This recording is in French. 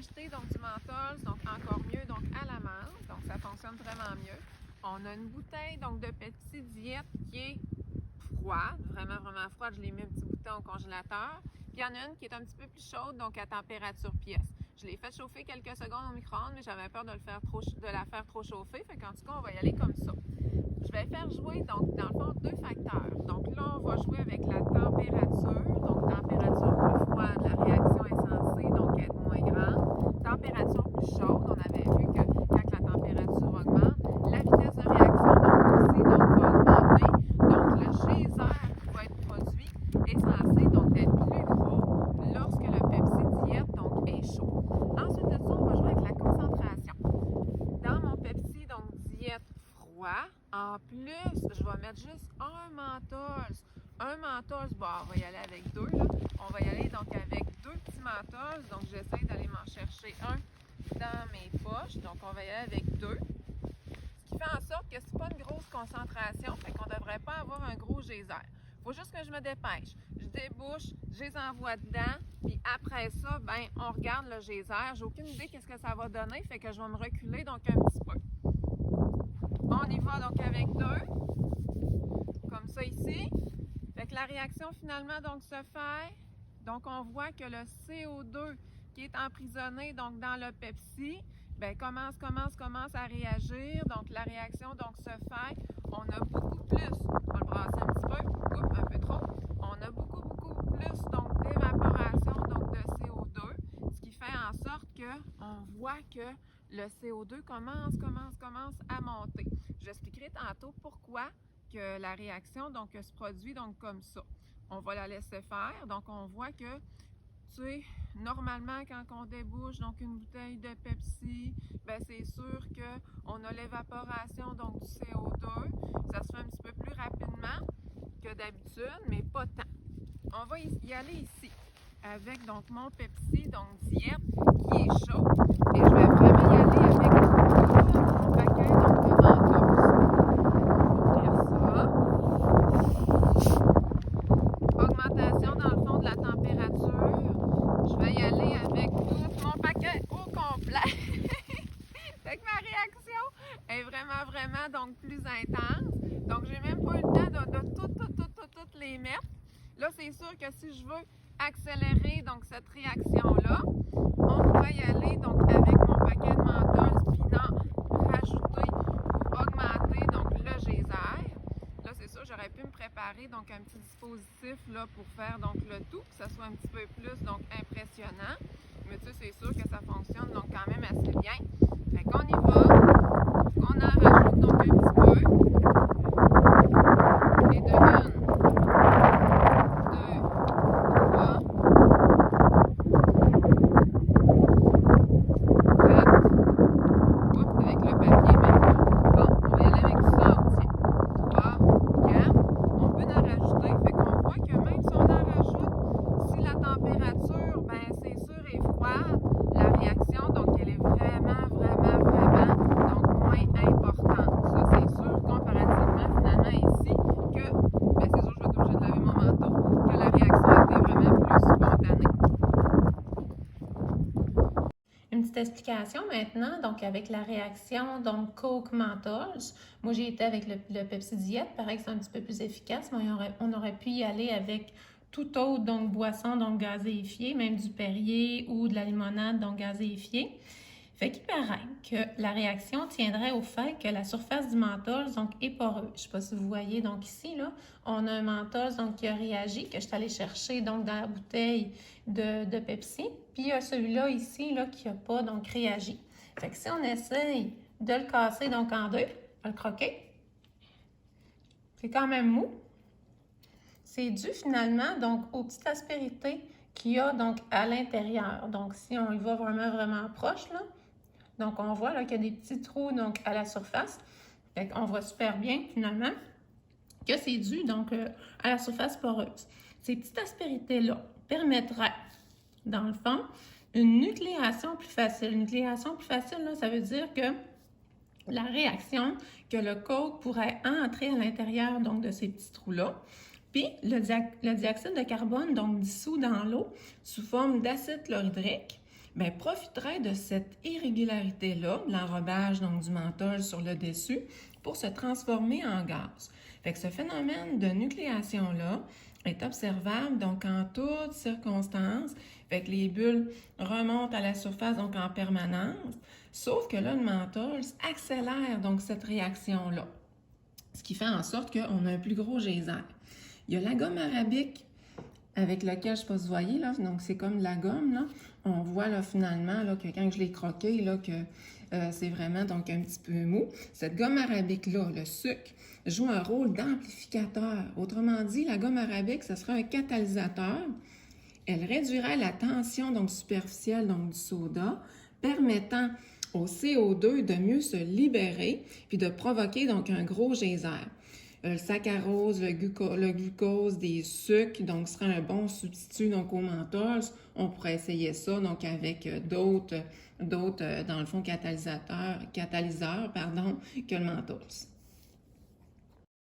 acheté donc du menthol, donc encore mieux donc à la menthe, donc ça fonctionne vraiment mieux. On a une bouteille donc de Pepsi Diète qui est froide, vraiment froide. Je l'ai mis un petit bout de temps au congélateur. Puis il y en a une qui est un petit peu plus chaude, donc à température pièce. Je l'ai fait chauffer quelques secondes au micro-ondes, mais j'avais peur de la faire trop chauffer. Fait qu'en tout cas, on va y aller comme ça. Je vais faire jouer donc dans le fond deux facteurs. Donc là, on va jouer avec la température. Donc température plus froide, la réaction est censée donc être moins grande. Température plus chaude, on avait vu que quand la température augmente, la vitesse de réaction donc aussi donc, va augmenter. Donc le geyser qui va être produit est censé donc être plus gros lorsque le Pepsi Diète donc est chaud. Ensuite de ça, on va jouer avec la concentration. Dans mon Pepsi donc Diète froid, en plus, je vais mettre juste un menthol. Un menthol, bon, on va y aller avec deux. Là. On va y aller donc avec deux petits menthols. Donc, j'essaie d'aller m'en chercher un dans mes poches. Donc, on va y aller avec deux. Ce qui fait en sorte que c'est pas une grosse concentration, fait qu'on ne devrait pas avoir un gros geyser. Il faut juste que je me dépêche. Je débouche, je les envoie dedans, puis après ça, ben, on regarde le geyser. J'ai aucune idée qu'est-ce que ça va donner, fait que je vais me reculer donc un petit peu. On y va donc avec deux, comme ça ici. Fait que la réaction finalement donc se fait. Donc on voit que le CO2 qui est emprisonné donc dans le Pepsi, ben commence à réagir. Donc la réaction donc se fait. On a beaucoup plus, on va le brasser un petit peu, oups, un peu trop. On a beaucoup plus donc d'évaporation donc de CO2, ce qui fait en sorte que on voit que le CO2 commence à monter. J'expliquerai tantôt pourquoi que la réaction donc se produit donc comme ça. On va la laisser faire. Donc on voit que tu sais, normalement quand on débouche donc une bouteille de Pepsi, ben c'est sûr que on a l'évaporation donc du CO2. Ça se fait un petit peu plus rapidement que d'habitude, mais pas tant. On va y aller ici avec donc mon Pepsi donc Diète qui est chaud et je vais vraiment y aller avec mon paquet donc de menthol. Augmentation dans le fond de la température. Je vais y aller avec tout mon paquet au complet. Fait que ma réaction est vraiment donc plus intense. Donc j'ai même pas eu le temps de toutes les mettre. Là, c'est sûr que si je veux accélérer donc cette réaction-là, on va y aller donc avec mon paquet de menthol, puis rajouter ou augmenter donc le geyser. Là, c'est sûr, j'aurais pu me préparer donc un petit dispositif là pour faire donc le tout, que ça soit un petit peu plus donc impressionnant. Mais tu sais, c'est sûr que ça fonctionne donc quand même assez bien. Fait qu'on y va, on en rajoute donc un petit peu. Et de une, deux, trois, quatre. Oups, avec le papier maintenant. Bon, on va y aller avec du sable, tiens. 3, 4. On peut en rajouter. Fait qu'on voit que même si on en rajoute, si la température, ben c'est sûr, est froide, la réaction, donc elle est vraiment donc moins importante. Ça, c'est sûr, comparativement finalement ici, que, ben c'est sûr, je vais être obligée de laver mon manteau, que la réaction était vraiment plus spontanée. Une petite explication maintenant, donc avec la réaction donc Coke Menthol. Moi j'ai été avec le Pepsi Diète, pareil que c'est un petit peu plus efficace, mais on aurait pu y aller avec toute autre donc boisson donc gazéifiée, même du Perrier ou de la limonade donc gazéifiée. Fait qu'il paraît que la réaction tiendrait au fait que la surface du menthol donc, est poreuse. Je ne sais pas si vous voyez donc ici, là, on a un menthol donc, qui a réagi, que je suis allée chercher donc, dans la bouteille de Pepsi. Puis il y a celui-là ici là, qui n'a pas donc, réagi. Fait que si on essaye de le casser donc, en deux, le croquer, c'est quand même mou. C'est dû finalement donc, aux petites aspérités qu'il y a donc, à l'intérieur. Donc si on y va vraiment proche, là, donc, on voit qu'il y a des petits trous donc, à la surface. Fait qu'on voit super bien, finalement, que c'est dû donc, à la surface poreuse. Ces petites aspérités-là permettraient, dans le fond, une nucléation plus facile. Une nucléation plus facile, là, ça veut dire que la réaction que le coke pourrait entrer à l'intérieur donc, de ces petits trous-là. Puis, le dioxyde de carbone, donc dissous dans l'eau, sous forme d'acide chlorhydrique, bien, profiterait de cette irrégularité-là, de l'enrobage donc du menthol sur le dessus, pour se transformer en gaz. Fait que ce phénomène de nucléation-là est observable donc en toutes circonstances. Fait que les bulles remontent à la surface donc en permanence, sauf que là, le menthol accélère donc cette réaction-là, ce qui fait en sorte qu'on a un plus gros geyser. Il y a la gomme arabique avec laquelle, je ne sais pas si vous voyez, là, donc c'est comme de la gomme, là. On voit là, finalement là, que quand je l'ai croqué, là, que c'est vraiment donc un petit peu mou. Cette gomme arabique-là, le sucre, joue un rôle d'amplificateur. Autrement dit, la gomme arabique, ce serait un catalyseur. Elle réduirait la tension donc superficielle donc, du soda, permettant au CO2 de mieux se libérer puis de provoquer donc un gros geyser. Le saccharose, le glucose, des sucres, donc serait un bon substitut donc au menthol. On pourrait essayer ça donc avec d'autres dans le fond catalyseurs que le menthol.